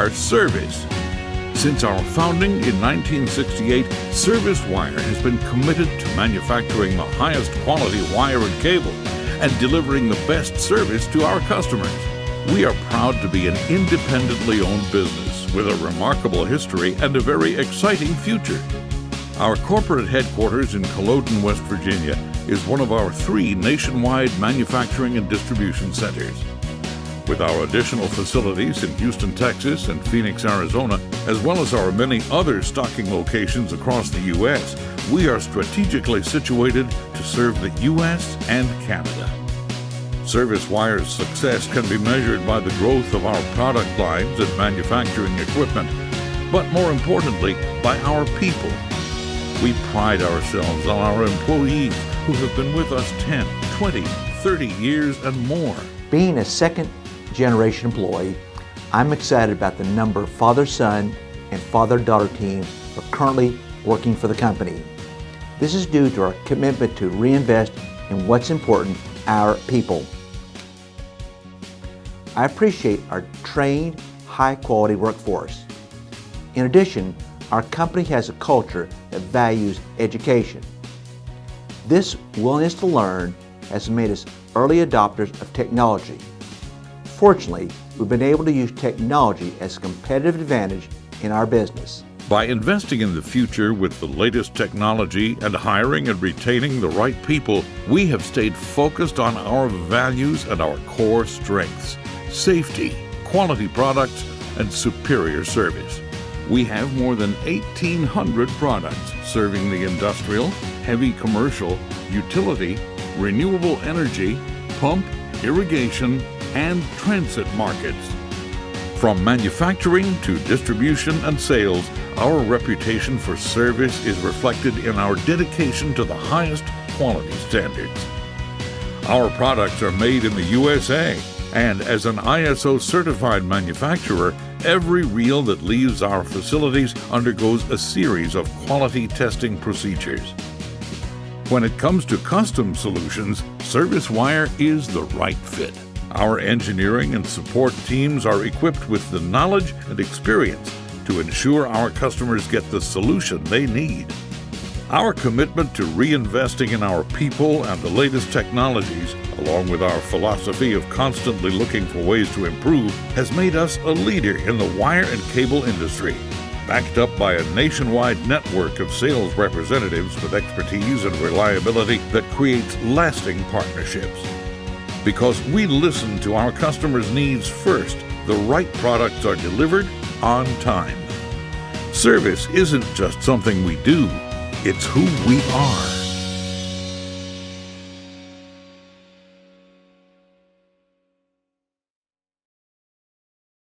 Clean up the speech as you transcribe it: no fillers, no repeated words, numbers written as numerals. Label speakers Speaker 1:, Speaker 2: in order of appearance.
Speaker 1: Wire Service. Since our founding in 1968, Service Wire has been committed to manufacturing the highest quality wire and cable and delivering the best service to our customers. We are proud to be an independently owned business with a remarkable history and a very exciting future. Our corporate headquarters in Culloden, West Virginia, is one of our 3 nationwide manufacturing and distribution centers. With our additional facilities in Houston, Texas, and Phoenix, Arizona, as well as our many other stocking locations across the U.S., we are strategically situated to serve the U.S. and Canada. Service Wire's success can be measured by the growth of our product lines and manufacturing equipment, but more importantly, by our people. We pride ourselves on our employees who have been with us 10, 20, 30 years and more.
Speaker 2: Being a second-generation employee, I'm excited about the number of father-son and father-daughter teams who are currently working for the company. This is due to our commitment to reinvest in what's important, our people. I appreciate our trained, high-quality workforce. In addition, our company has a culture that values education. This willingness to learn has made us early adopters of technology. Fortunately, we've been able to use technology as a competitive advantage in our business.
Speaker 1: By investing in the future with the latest technology and hiring and retaining the right people, we have stayed focused on our values and our core strengths: safety, quality products, and superior service. We have more than 1,800 products serving the industrial, heavy commercial, utility, renewable energy, pump, irrigation, and transit markets. From manufacturing to distribution and sales, our reputation for service is reflected in our dedication to the highest quality standards. Our products are made in the USA, and as an ISO certified manufacturer, every reel that leaves our facilities undergoes a series of quality testing procedures. When it comes to custom solutions, Service Wire is the right fit. Our engineering and support teams are equipped with the knowledge and experience to ensure our customers get the solution they need. Our commitment to reinvesting in our people and the latest technologies, along with our philosophy of constantly looking for ways to improve, has made us a leader in the wire and cable industry, backed up by a nationwide network of sales representatives with expertise and reliability that creates lasting partnerships. Because we listen to our customers' needs first, the right products are delivered on time. Service isn't just something we do, it's who we are.